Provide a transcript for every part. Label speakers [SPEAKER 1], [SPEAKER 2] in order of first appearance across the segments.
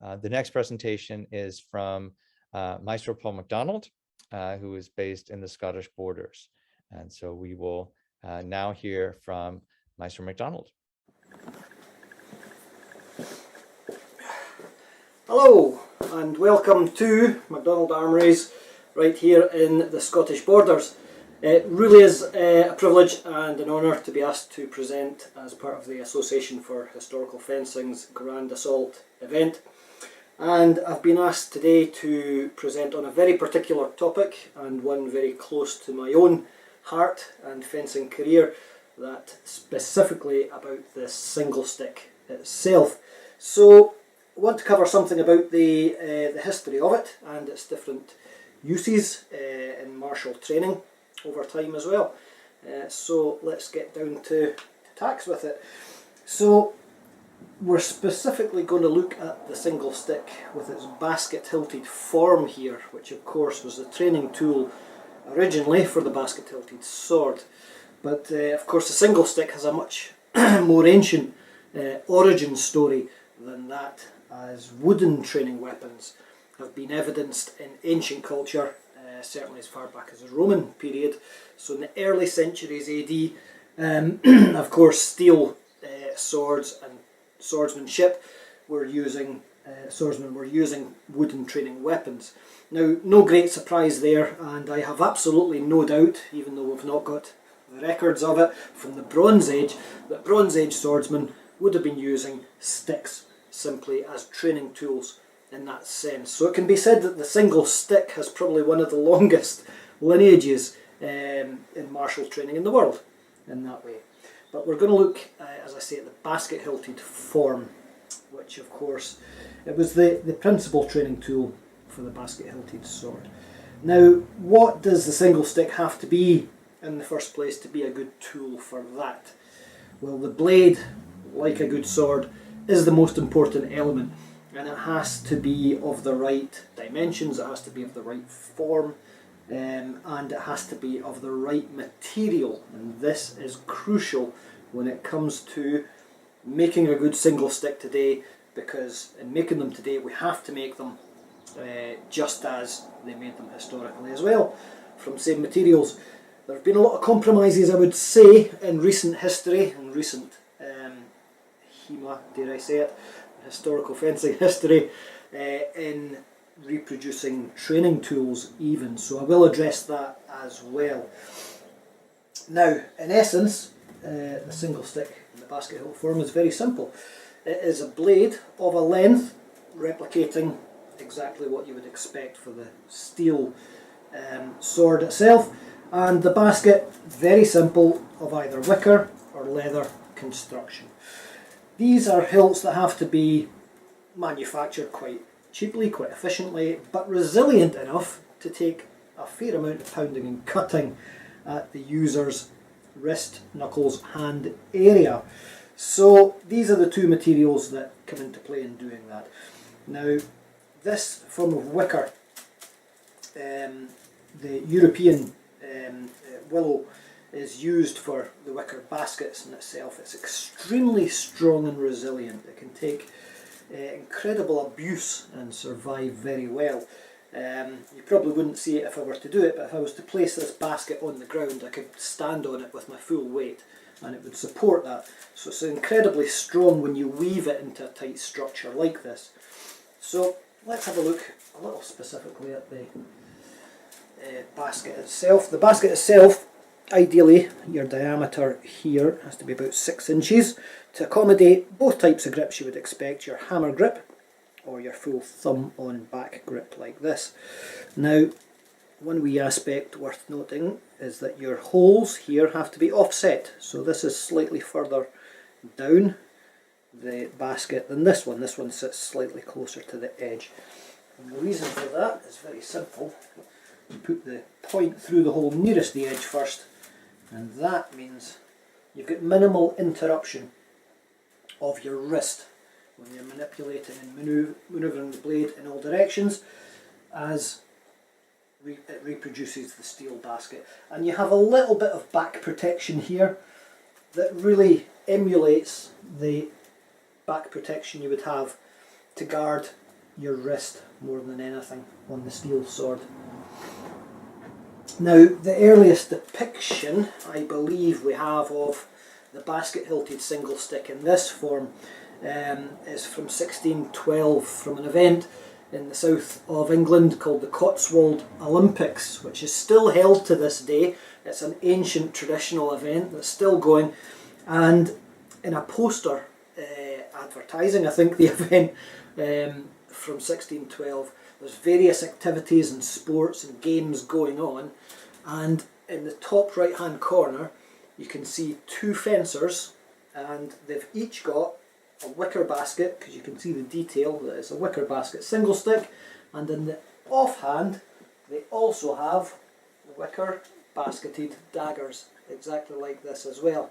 [SPEAKER 1] The next presentation is from Maestro Macdonald, who is based in the Scottish borders. And so we will now hear from Maestro Macdonald.
[SPEAKER 2] Hello and welcome to Macdonald Armouries right here in the Scottish borders. It really is a privilege and an honour to be asked to present as part of the Association for Historical Fencing's Grand Assault event. And I've been asked today to present on a very particular topic and one very close to my own heart and fencing career, that specifically about the single stick itself. So I want to cover something about the history of it and its different uses in martial training over time as well. So let's get down to tacks with it. So we're specifically going to look at the single stick with its basket hilted form here, which of course was the training tool originally for the basket hilted sword. But of course the single stick has a much more ancient origin story than that, as wooden training weapons have been evidenced in ancient culture, certainly as far back as the Roman period. So in the early centuries AD, of course steel swords and swordsmanship swordsmen were using wooden training weapons. Now, no great surprise there, and I have absolutely no doubt, even though we've not got the records of it from the Bronze Age, that Bronze Age swordsmen would have been using sticks simply as training tools in that sense. So it can be said that the single stick has probably one of the longest lineages in martial training in the world in that way. But we're going to look, as I say, at the basket hilted form, which of course it was the principal training tool for the basket hilted sword. Now, what does the single stick have to be in the first place to be a good tool for that? Well, the blade, like a good sword, is the most important element, and it has to be of the right dimensions, it has to be of the right form, and it has to be of the right material. And this is crucial when it comes to making a good single stick today, because in making them today we have to make them just as they made them historically as well, from same materials. There have been a lot of compromises, I would say, in recent history, and recent dare I say it, historical fencing history, in reproducing training tools even, so I will address that as well. Now, in essence, the single stick in the basket hilt form is very simple. It is a blade of a length replicating exactly what you would expect for the steel sword itself, and the basket, very simple, of either wicker or leather construction. These are hilts that have to be manufactured quite cheaply, quite efficiently, but resilient enough to take a fair amount of pounding and cutting at the user's wrist, knuckles, hand area. So these are the two materials that come into play in doing that. Now, this form of wicker, the European willow, is used for the wicker baskets in itself. It's extremely strong and resilient. It can take incredible abuse and survive very well. You probably wouldn't see it if I were to do it, but if I was to place this basket on the ground, I could stand on it with my full weight and it would support that. So it's incredibly strong when you weave it into a tight structure like this. So let's have a look a little specifically at the basket itself. The basket itself, ideally, your diameter here has to be about 6 inches to accommodate both types of grips you would expect, your hammer grip or your full thumb on back grip like this. Now, one wee aspect worth noting is that your holes here have to be offset, so this is slightly further down the basket than this one. This one sits slightly closer to the edge, and the reason for that is very simple. You put the point through the hole nearest the edge first, and that means you've got minimal interruption of your wrist when you're manipulating and manoeuvring the blade in all directions as it reproduces the steel basket. And you have a little bit of back protection here that really emulates the back protection you would have to guard your wrist more than anything on the steel sword. Now, the earliest depiction I believe we have of the basket-hilted single stick in this form is from 1612, from an event in the south of England called the Cotswold Olympics, which is still held to this day. It's an ancient traditional event that's still going, and in a poster advertising, I think, the event from 1612, there's various activities and sports and games going on, and in the top right hand corner you can see two fencers, and they've each got a wicker basket, because you can see the detail that it's a wicker basket single stick, and in the offhand they also have wicker basketed daggers exactly like this as well.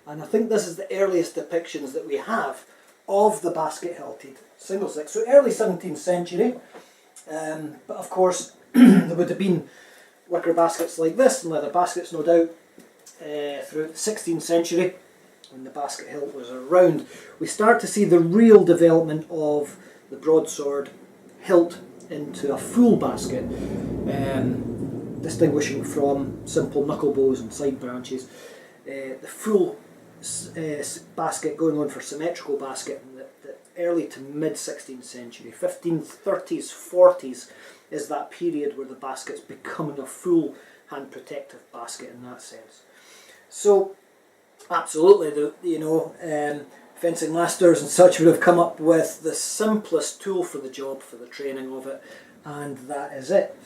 [SPEAKER 2] And I think this is the earliest depictions that we have of the basket-hilted single stick. So early 17th century, but of course there would have been wicker baskets like this and leather baskets, no doubt, throughout the 16th century, when the basket hilt was around. We start to see the real development of the broadsword hilt into a full basket, distinguishing from simple knuckle bows and side branches. The full basket going on for symmetrical basket in the early to mid 16th century. 1530s, 40s is that period where the basket's becoming a full hand protective basket in that sense. So absolutely, fencing masters and such would have come up with the simplest tool for the job, for the training of it, and that is it.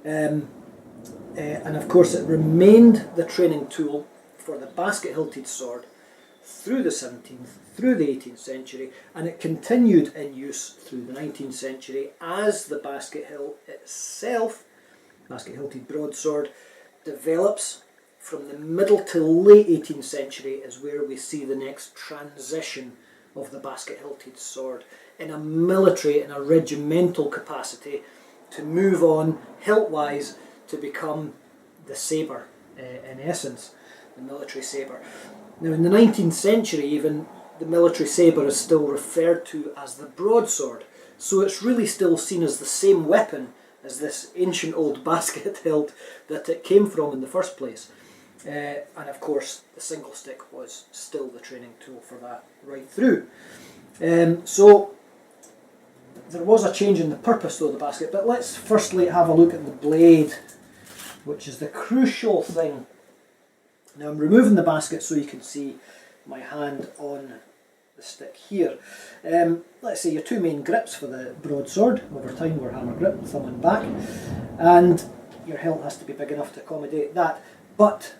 [SPEAKER 2] And of course it remained the training tool for the basket-hilted sword through the 17th, through the 18th century, and it continued in use through the 19th century as the basket hilt itself, basket-hilted broadsword, develops. From the middle to late 18th century is where we see the next transition of the basket-hilted sword in a military, in a regimental capacity, to move on hilt-wise to become the sabre, in essence, the military sabre. Now in the 19th century even, the military sabre is still referred to as the broadsword, so it's really still seen as the same weapon as this ancient old basket hilt that it came from in the first place. And of course the single stick was still the training tool for that right through. So there was a change in the purpose though of the basket, but let's firstly have a look at the blade, which is the crucial thing. Now I'm removing the basket so you can see my hand on the stick here. Let's say your two main grips for the broadsword. Over time we're hammer grip, thumb and back, and your hilt has to be big enough to accommodate that. But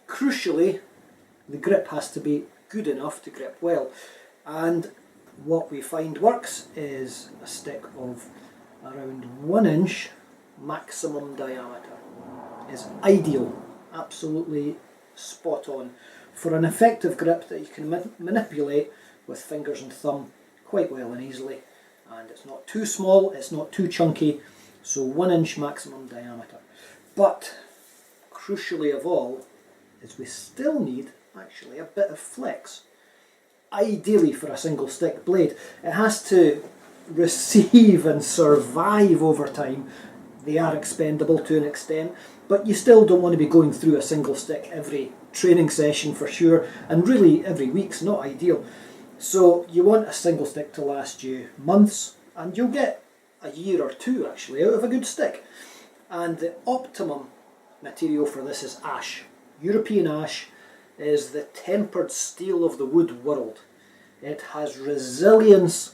[SPEAKER 2] crucially, the grip has to be good enough to grip well, and what we find works is a stick of around 1 inch maximum diameter. Is ideal, absolutely spot on for an effective grip that you can manipulate with fingers and thumb quite well and easily, and it's not too small, it's not too chunky, so 1 inch maximum diameter. But crucially of all is we still need actually a bit of flex. Ideally for a single stick blade, it has to receive and survive over time. They are expendable to an extent, but you still don't want to be going through a single stick every training session for sure, and really every week's not ideal. So you want a single stick to last you months, and you'll get a year or two actually out of a good stick. And the optimum material for this is ash. European ash is the tempered steel of the wood world. It has resilience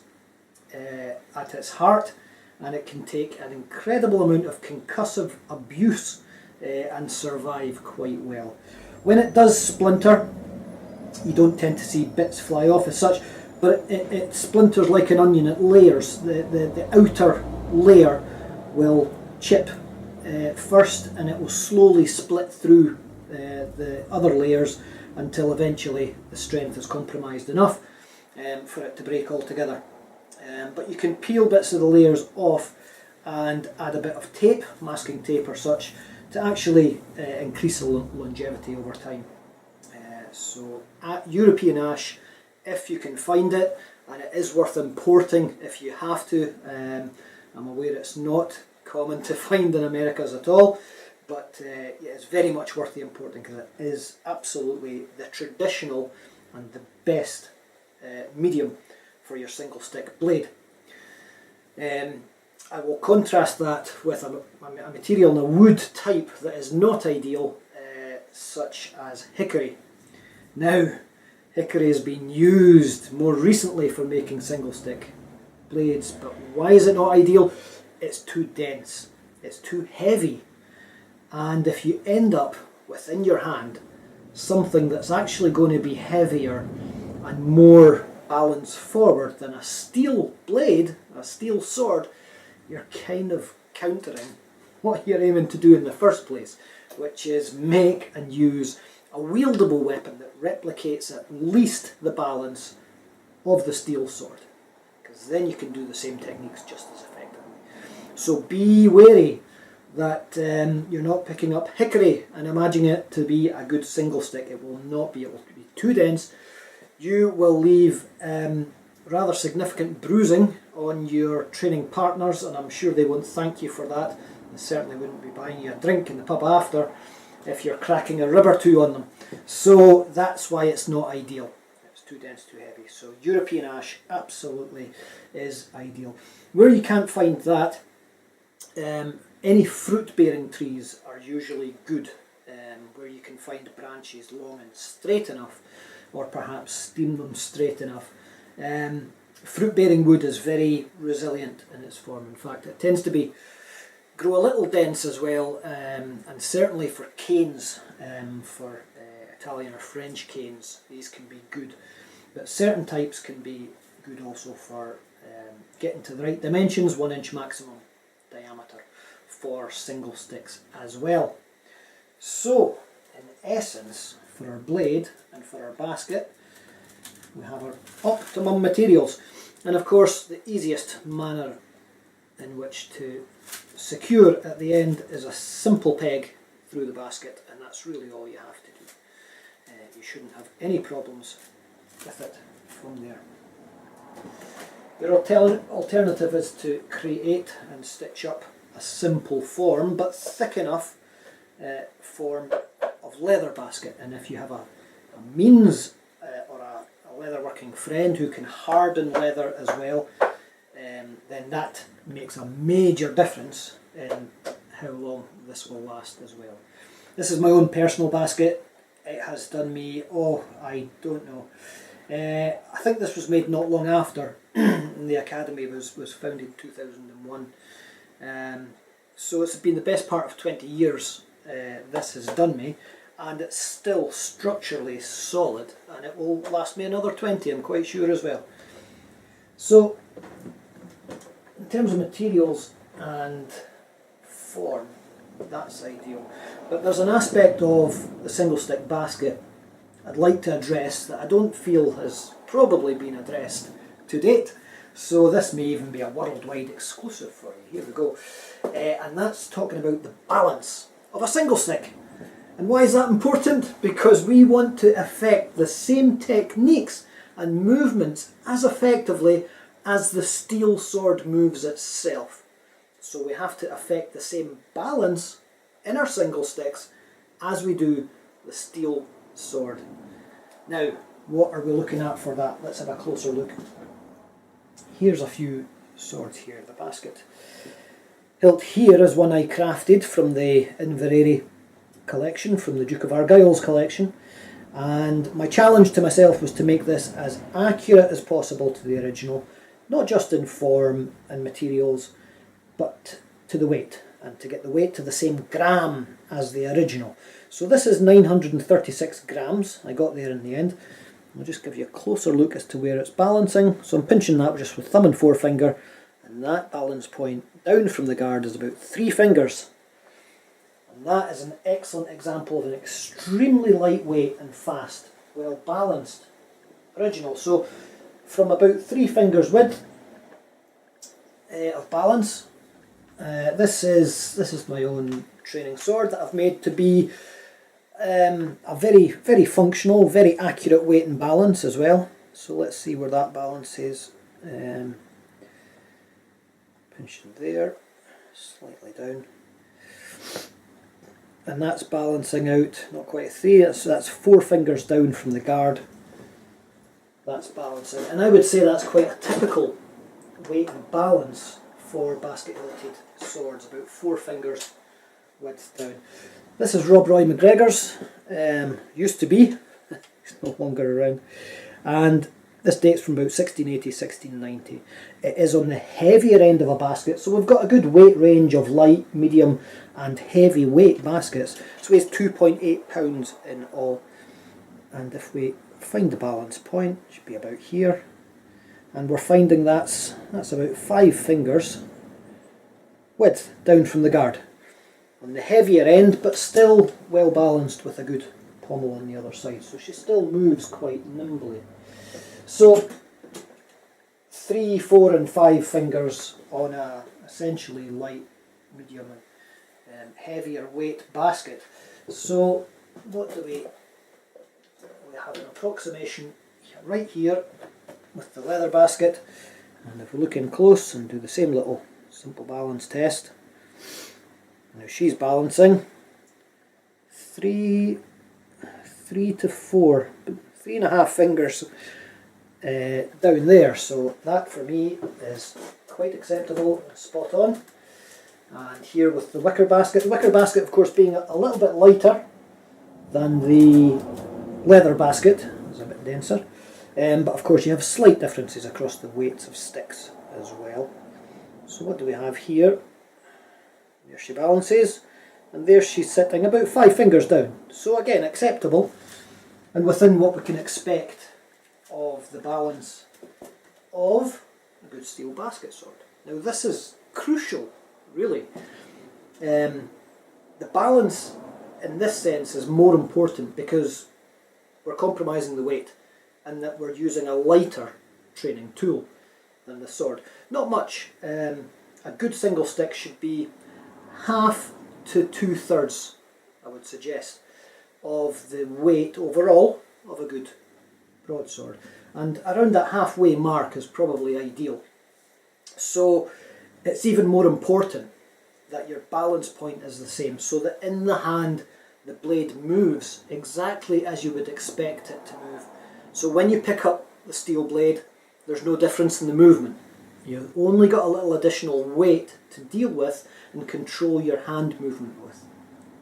[SPEAKER 2] at its heart, and it can take an incredible amount of concussive abuse and survive quite well. When it does splinter, you don't tend to see bits fly off as such, but it splinters like an onion. It layers. The outer layer will chip first, and it will slowly split through the other layers until eventually the strength is compromised enough for it to break altogether. But you can peel bits of the layers off and add a bit of tape, masking tape or such, to actually increase the longevity over time. So European ash, if you can find it, and it is worth importing if you have to. I'm aware it's not common to find in Americas at all, but yeah, it's very much worth the importing because it is absolutely the traditional and the best medium for your single stick blade. I will contrast that with a material and a wood type that is not ideal, such as hickory. Now, hickory has been used more recently for making single stick blades, but why is it not ideal? It's too dense, it's too heavy, and if you end up within your hand something that's actually going to be heavier and more balance forward than a steel blade, a steel sword, you're kind of countering what you're aiming to do in the first place, which is make and use a wieldable weapon that replicates at least the balance of the steel sword, because then you can do the same techniques just as effectively. So be wary that you're not picking up hickory and imagining it to be a good single stick. It will not be. It will be too dense. You will leave rather significant bruising on your training partners, and I'm sure they won't thank you for that. They certainly wouldn't be buying you a drink in the pub after if you're cracking a rib or two on them. So that's why it's not ideal. It's too dense, too heavy. So European ash absolutely is ideal. Where you can't find that, any fruit-bearing trees are usually good, where you can find branches long and straight enough, or perhaps steam them straight enough. Fruit-bearing wood is very resilient in its form. In fact, it tends to grow a little dense as well, and certainly for canes, for Italian or French canes, these can be good. But certain types can be good also for getting to the right dimensions, 1 inch maximum diameter for single sticks as well. So, in essence, for our blade and for our basket, we have our optimum materials, and of course the easiest manner in which to secure at the end is a simple peg through the basket, and that's really all you have to do. You shouldn't have any problems with it from there. Your alternative is to create and stitch up a simple form, but thick enough form of leather basket, and if you have a means or a leatherworking friend who can harden leather as well, then that makes a major difference in how long this will last as well. This is my own personal basket. It has done me, I don't know. I think this was made not long after the Academy was founded in 2001. So it's been the best part of 20 years this has done me, and it's still structurally solid, and it will last me another 20, I'm quite sure as well. So in terms of materials and form, that's ideal. But there's an aspect of the single stick basket I'd like to address that I don't feel has probably been addressed to date. So this may even be a worldwide exclusive for you. Here we go. And that's talking about the balance of a single stick. And why is that important? Because we want to affect the same techniques and movements as effectively as the steel sword moves itself. So we have to affect the same balance in our single sticks as we do the steel sword. Now, what are we looking at for that? Let's have a closer look. Here's a few swords here. The basket hilt here is one I crafted from the Inverary collection, from the Duke of Argyll's collection, and my challenge to myself was to make this as accurate as possible to the original, not just in form and materials, but to the weight, and to get the weight to the same gram as the original. So this is 936 grams, I got there in the end. I'll just give you a closer look as to where it's balancing. So I'm pinching that just with thumb and forefinger, and that balance point down from the guard is about 3 fingers. And that is an excellent example of an extremely lightweight and fast, well balanced original. So from about 3 fingers width of balance, this is my own training sword that I've made to be a very, very functional, very accurate weight and balance as well. So let's see where that balance is. Pinching there, slightly down. And that's balancing out, not quite 3, that's 4 fingers down from the guard. That's balancing. And I would say that's quite a typical weight and balance for basket-hilted swords, about 4 fingers width down. This is Rob Roy McGregor's, used to be, he's no longer around, and this dates from about 1680, 1690. It is on the heavier end of a basket, so we've got a good weight range of light, medium and heavy weight baskets. So it weighs 2.8 pounds in all, and if we find the balance point, it should be about here, and we're finding that's about 5 fingers width down from the guard. On the heavier end, but still well balanced with a good pommel on the other side, so she still moves quite nimbly. So 3, 4 and 5 fingers on a essentially light, medium and heavier weight basket. So what do we have an approximation right here with the leather basket, and if we look in close and do the same little simple balance test. Now she's balancing 3 to 4, 3.5 fingers down there, so that for me is quite acceptable and spot on. And here with the wicker basket of course being a little bit lighter than the leather basket, it's a bit denser, but of course you have slight differences across the weights of sticks as well. So what do we have here? There she balances, and there she's sitting about 5 fingers down. So again, acceptable, and within what we can expect of the balance of a good steel basket sword. Now this is crucial, really. The balance in this sense is more important because we're compromising the weight, and that we're using a lighter training tool than the sword. Not much. A good single stick should be half to 2/3, I would suggest, of the weight overall of a good broadsword, and around that halfway mark is probably ideal. So it's even more important that your balance point is the same, so that in the hand the blade moves exactly as you would expect it to move. So when you pick up the steel blade, there's no difference in the movement. You've only got a little additional weight to deal with and control your hand movement with.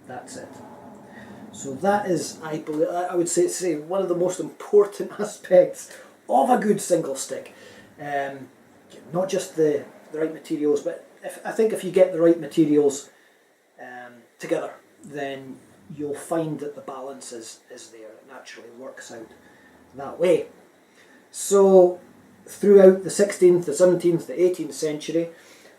[SPEAKER 2] That's it. So that is, I would say one of the most important aspects of a good single stick. Not just the right materials, but I think if you get the right materials together, then you'll find that the balance is there. It naturally works out that way. So throughout the 16th, the 17th, the 18th century,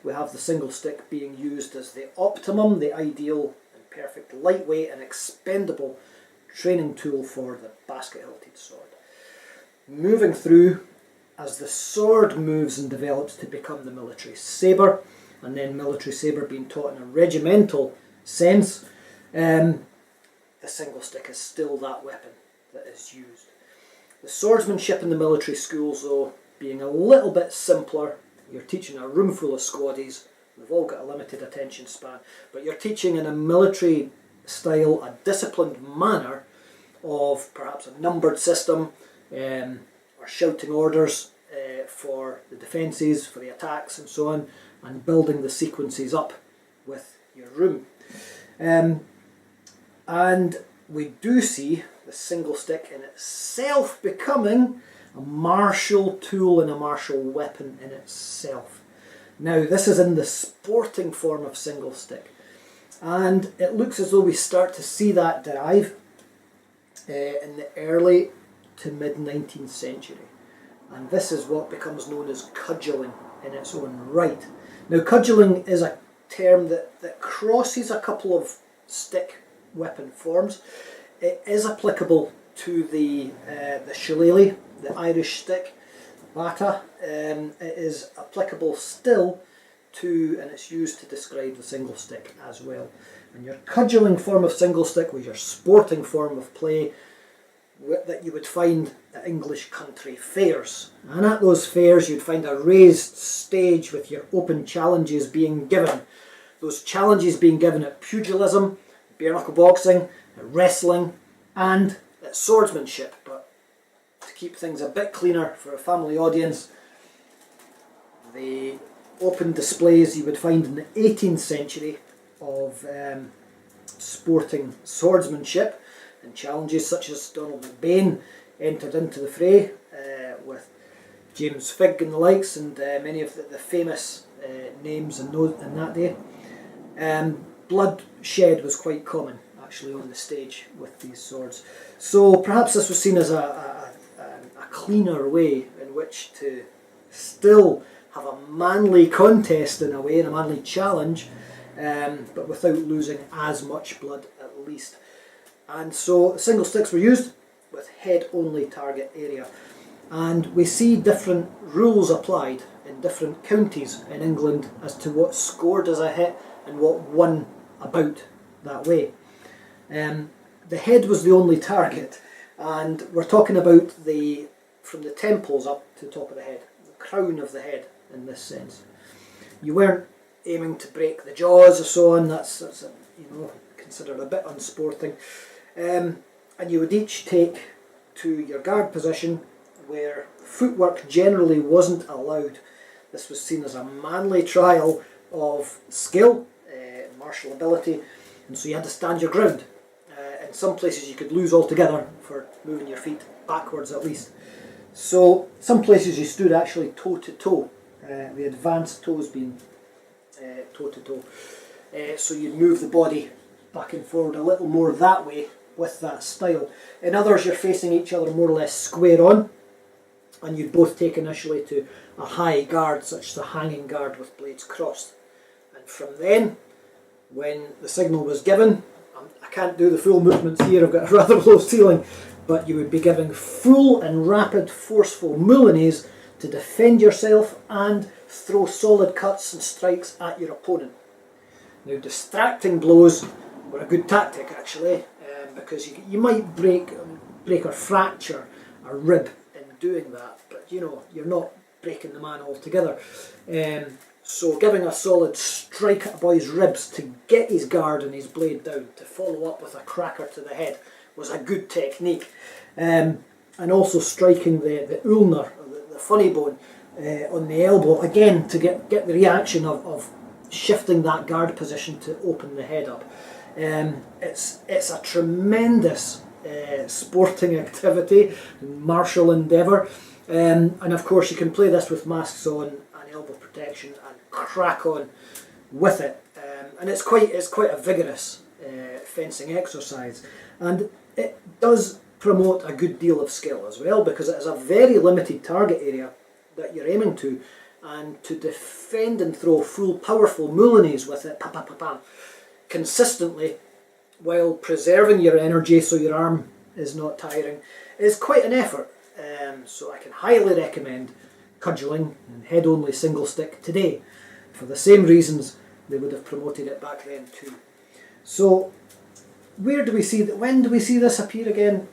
[SPEAKER 2] we have the single stick being used as the optimum, the ideal and perfect lightweight and expendable training tool for the basket-hilted sword. Moving through, as the sword moves and develops to become the military sabre, and then military sabre being taught in a regimental sense, the single stick is still that weapon that is used. The swordsmanship in the military schools, though, being a little bit simpler. You're teaching a room full of squaddies, they've all got a limited attention span, but you're teaching in a military style, a disciplined manner of perhaps a numbered system, or shouting orders for the defences, for the attacks and so on, and building the sequences up with your room. And we do see the single stick in itself becoming a martial tool and a martial weapon in itself. Now this is in the sporting form of single stick, and it looks as though we start to see that derive in the early to mid 19th century, and this is what becomes known as cudgelling in its own right. Now cudgelling is a term that crosses a couple of stick weapon forms. It is applicable to the shillelagh, the Irish stick, bata. It is applicable still to, and it's used to describe the single stick as well. And your cudgelling form of single stick with your sporting form of play that you would find at English country fairs. And at those fairs you'd find a raised stage with your open challenges being given. Those challenges being given at pugilism, bare knuckle boxing, at wrestling, and at swordsmanship. But to keep things a bit cleaner for a family audience, the open displays you would find in the 18th century of sporting swordsmanship and challenges such as Donald MacBain entered into the fray with James Figg and the likes, and many of the famous names in that day. Bloodshed was quite common actually on the stage with these swords. So perhaps this was seen as a cleaner way in which to still have a manly contest in a way, and a manly challenge, but without losing as much blood at least. And so single sticks were used with head-only target area. And we see different rules applied in different counties in England as to what scored as a hit and what won about that way. The head was the only target, and we're talking about from the temples up to the top of the head, the crown of the head in this sense. You weren't aiming to break the jaws or so on. That's considered a bit unsporting. And you would each take to your guard position, where footwork generally wasn't allowed. This was seen as a manly trial of skill, martial ability, and so you had to stand your ground. In some places you could lose altogether for moving your feet backwards at least. So some places you stood actually toe to toe, the advanced toes being toe to toe. So you'd move the body back and forward a little more that way with that style. In others you're facing each other more or less square on, and you'd both take initially to a high guard, such as a hanging guard with blades crossed. And from then, when the signal was given, I can't do the full movements here, I've got a rather low ceiling, but you would be giving full and rapid forceful moulinets to defend yourself and throw solid cuts and strikes at your opponent. Now, distracting blows were a good tactic actually, because you might break or fracture a rib in doing that, but you're not breaking the man altogether. So giving a solid strike at a boy's ribs to get his guard and his blade down, to follow up with a cracker to the head, was a good technique. And also striking the ulnar, the funny bone, on the elbow, again to get the reaction of shifting that guard position to open the head up. It's a tremendous sporting activity, martial endeavour, and of course you can play this with masks on and elbow protection and crack on with it, and it's quite a vigorous fencing exercise, and it does promote a good deal of skill as well, because it is a very limited target area that you're aiming to, and to defend and throw full powerful moulinets with it, consistently, while preserving your energy so your arm is not tiring, is quite an effort. So I can highly recommend cudgelling and head-only single stick today, for the same reasons they would have promoted it back then too. So when do we see this appear again?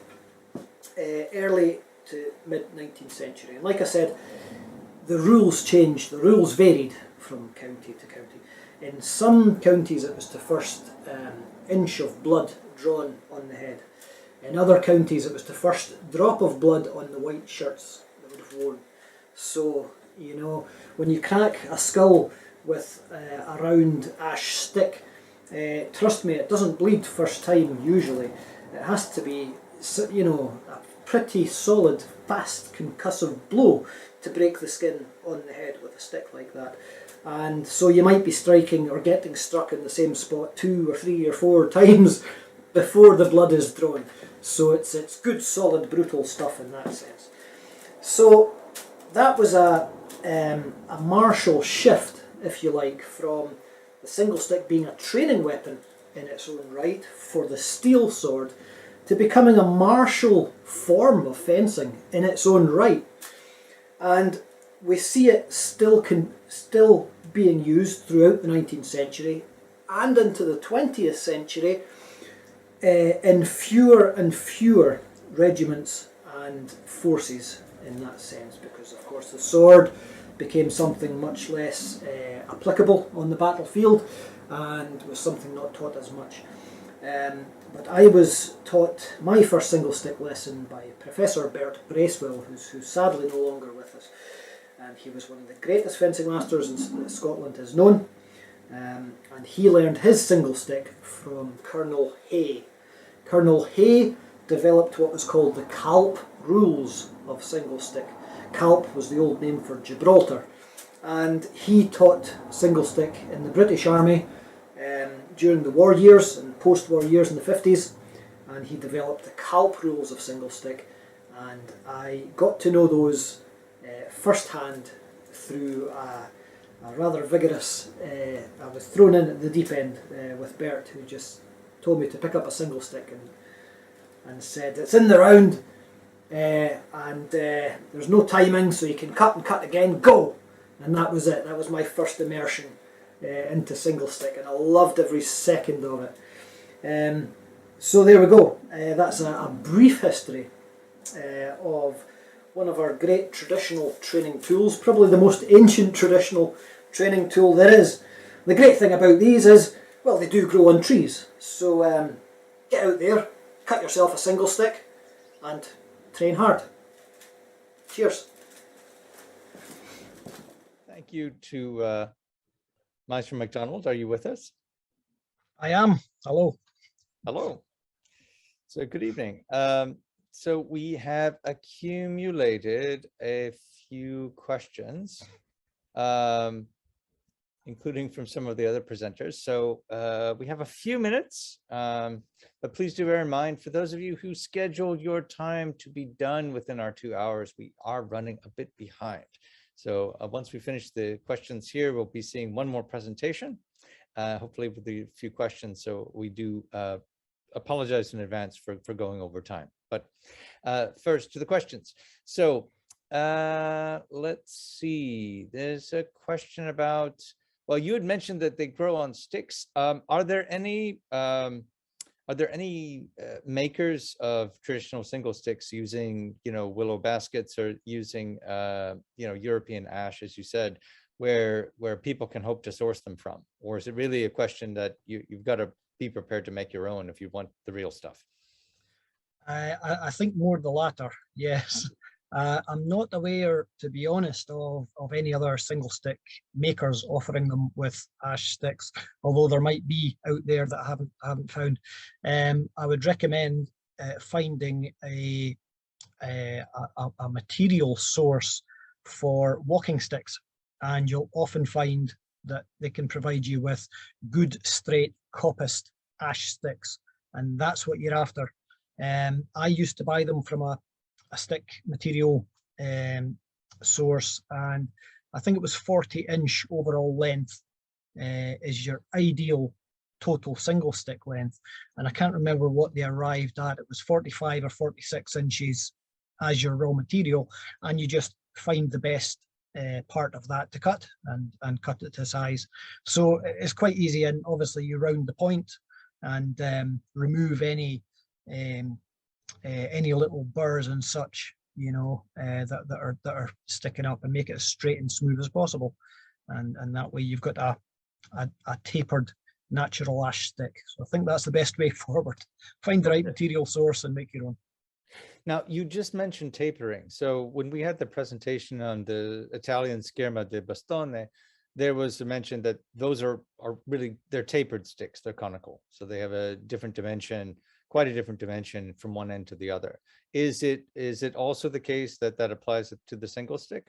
[SPEAKER 2] Early to mid-19th century. And like I said, the rules changed, the rules varied from county to county. In some counties it was the first inch of blood drawn on the head. In other counties it was the first drop of blood on the white shirts they would have worn. So, when you crack a skull with a round ash stick, trust me, it doesn't bleed first time usually. It has to be, a pretty solid, fast, concussive blow to break the skin on the head with a stick like that. And so you might be striking or getting struck in the same spot 2 or 3 or 4 times before the blood is drawn. So it's good, solid, brutal stuff in that sense. So that was a martial shift, if you like, from the single stick being a training weapon in its own right for the steel sword to becoming a martial form of fencing in its own right. And we see it still being used throughout the 19th century and into the 20th century in fewer and fewer regiments and forces in that sense, because of course the sword became something much less applicable on the battlefield and was something not taught as much. But I was taught my first single stick lesson by Professor Bert Bracewell, who's sadly no longer with us. And he was one of the greatest fencing masters that Scotland has known. And he learned his single stick from Colonel Hay. Colonel Hay developed what was called the Calp rules of single stick. Calp was the old name for Gibraltar, and he taught single stick in the British Army during the war years and post-war years in the 50s, and he developed the Calp rules of single stick, and I got to know those firsthand through a rather vigorous, I was thrown in at the deep end with Bert, who just told me to pick up a single stick and said, it's in the round, and there's no timing, so you can cut and cut again, go! And that was it. That was my first immersion into single stick, and I loved every second of it. So there we go. That's a brief history of one of our great traditional training tools, probably the most ancient traditional training tool there is. The great thing about these is, well, they do grow on trees. So get out there, cut yourself a single stick, and train hard. Cheers.
[SPEAKER 1] Thank you to Maestro Macdonald. Are you with us?
[SPEAKER 3] I am. Hello.
[SPEAKER 1] Hello. So good evening. So we have accumulated a few questions, including from some of the other presenters. So we have a few minutes, but please do bear in mind, for those of you who scheduled your time to be done within our 2 hours, we are running a bit behind. So once we finish the questions here, we'll be seeing one more presentation, hopefully with a few questions. So we do apologize in advance for going over time. But first to the questions. So let's see, there's a question about, well, you had mentioned that they grow on sticks. Are there any makers of traditional single sticks using, willow baskets or using, European ash, as you said, where people can hope to source them from? Or is it really a question that you've got to be prepared to make your own if you want the real stuff?
[SPEAKER 3] I think more the latter, yes. I'm not aware, to be honest, of any other single stick makers offering them with ash sticks, although there might be out there that I haven't found. I would recommend finding a material source for walking sticks, and you'll often find that they can provide you with good straight coppiced ash sticks, and that's what you're after. I used to buy them from a stick material source, and I think it was 40-inch overall length is your ideal total single stick length, and I can't remember what they arrived at. It was 45 or 46 inches as your raw material, and you just find the best part of that to cut and cut it to size. So it's quite easy, and obviously you round the point and remove any little burrs and such, that are sticking up, and make it as straight and smooth as possible, and that way you've got a tapered natural ash stick. So I think that's the best way forward. Find the right material source and make your own.
[SPEAKER 1] Now, you just mentioned tapering. So when we had the presentation on the Italian scherma de bastone, there was a mention that those are really, they're tapered sticks, they're conical. So they have a different dimension, quite a different dimension from one end to the other. Is it also the case that applies to the single stick?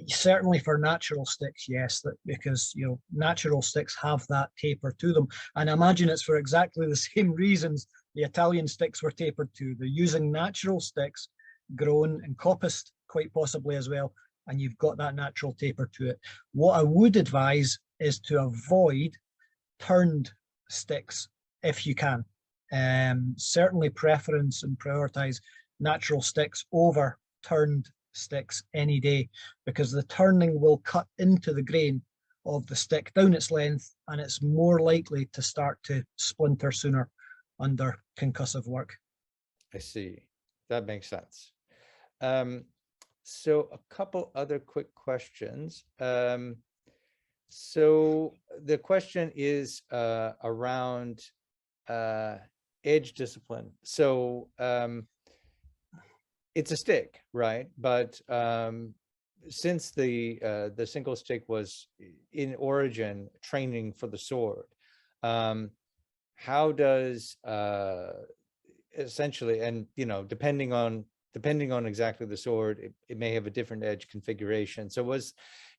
[SPEAKER 3] Certainly for natural sticks, yes, because natural sticks have that taper to them, and I imagine it's for exactly the same reasons the Italian sticks were tapered to. They're using natural sticks, grown and coppiced quite possibly as well, and you've got that natural taper to it. What I would advise is to avoid turned sticks if you can. Certainly preference and prioritize natural sticks over turned sticks any day, because the turning will cut into the grain of the stick down its length, and it's more likely to start to splinter sooner under concussive work.
[SPEAKER 1] I see. That makes sense. So a couple other quick questions. So the question is around edge discipline. So it's a stick, right? But since the single stick was in origin training for the sword, how does essentially, and depending on exactly the sword, it may have a different edge configuration. So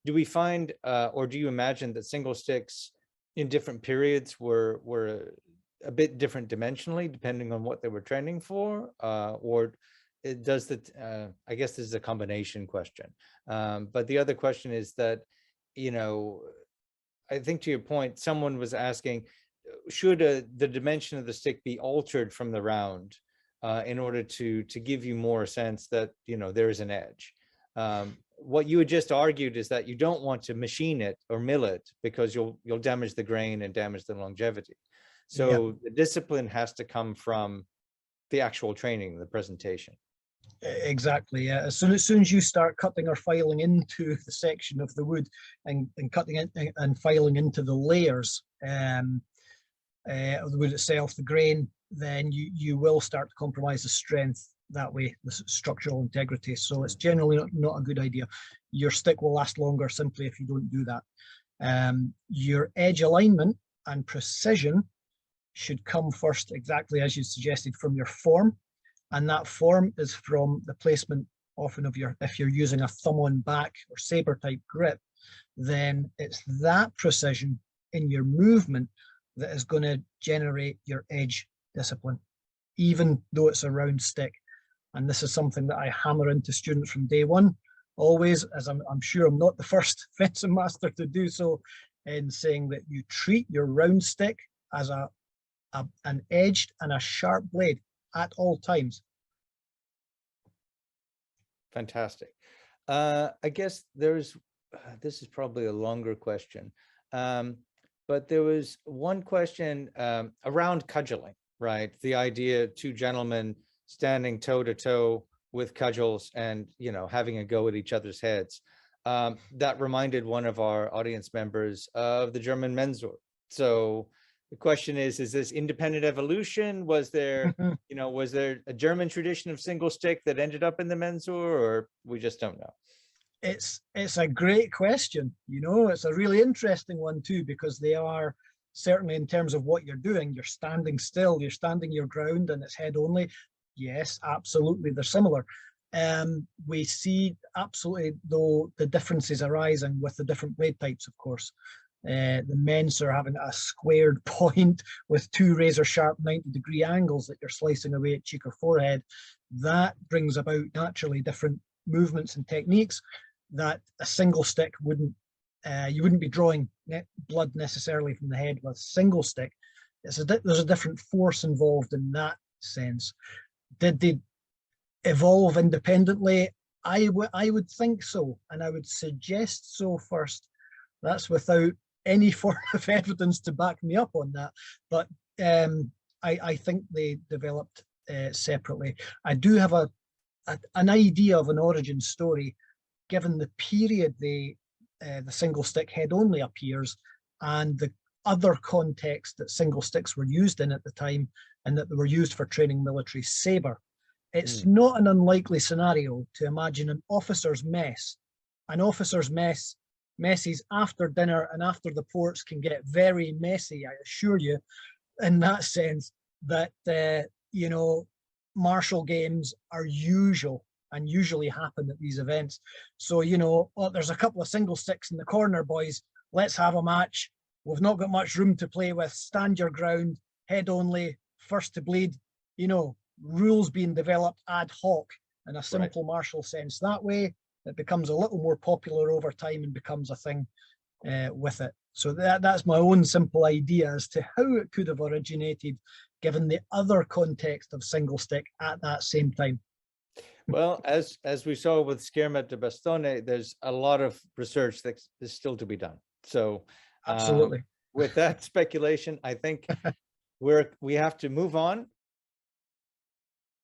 [SPEAKER 1] do we find or do you imagine that single sticks in different periods were a bit different dimensionally depending on what they were training for, or it does that? I guess this is a combination question, but the other question is that I think to your point, someone was asking, should the dimension of the stick be altered from the round in order to give you more sense that there is an edge? What you had just argued is that you don't want to machine it or mill it because you'll damage the grain and damage the longevity. So the discipline has to come from the actual training, the presentation.
[SPEAKER 3] Exactly. Yeah. As soon as you start cutting or filing into the section of the wood and cutting it and filing into the layers of the wood itself, the grain, then you will start to compromise the strength that way, the structural integrity. So it's generally not a good idea. Your stick will last longer simply if you don't do that. Your edge alignment and precision should come first, exactly as you suggested, from your form. And that form is from the placement often of if you're using a thumb on back or saber type grip, then it's that precision in your movement that is going to generate your edge discipline, even though it's a round stick. And this is something that I hammer into students from day one, always, as I'm sure I'm not the first fencing master to do so, in saying that you treat your round stick as an edged and a sharp blade at all times.
[SPEAKER 1] Fantastic. I guess this is probably a longer question, but there was one question around cudgeling, right? The idea of two gentlemen standing toe to toe with cudgels and having a go at each other's heads. That reminded one of our audience members of the German Mensur. So the question is this independent evolution? Was there, was there a German tradition of single stick that ended up in the Mensur, or we just don't know?
[SPEAKER 3] It's a great question. It's a really interesting one too, because they are certainly, in terms of what you're doing, you're standing still, you're standing your ground, and it's head only. Yes, absolutely, they're similar. We see absolutely, though, the differences arising with the different blade types, of course. The Mensur having a squared point with two razor sharp 90-degree angles that you're slicing away at cheek or forehead. That brings about naturally different movements and techniques that a single stick wouldn't. You wouldn't be drawing blood necessarily from the head with single stick. There's a different force involved in that sense. Did they evolve independently? I would think so, and I would suggest so first. That's without any form of evidence to back me up on that, but I think they developed separately. I do have an idea of an origin story, given the period the single stick head only appears and the other context that single sticks were used in at the time, and that they were used for training military saber. It's not an unlikely scenario to imagine an officer's mess. An officer's messes after dinner and after the ports can get very messy, I assure you, in that sense that, martial games are usual and usually happen at these events. So, there's a couple of single sticks in the corner, boys. Let's have a match. We've not got much room to play with. Stand your ground, head only, first to bleed. Rules being developed ad hoc in a simple martial sense. That way, it becomes a little more popular over time and becomes a thing with it. So that's my own simple idea as to how it could have originated, given the other context of single stick at that same time.
[SPEAKER 1] Well, as we saw with Scherma de Bastone, there's a lot of research that is still to be done. So
[SPEAKER 3] absolutely,
[SPEAKER 1] with that speculation, I think we have to move on.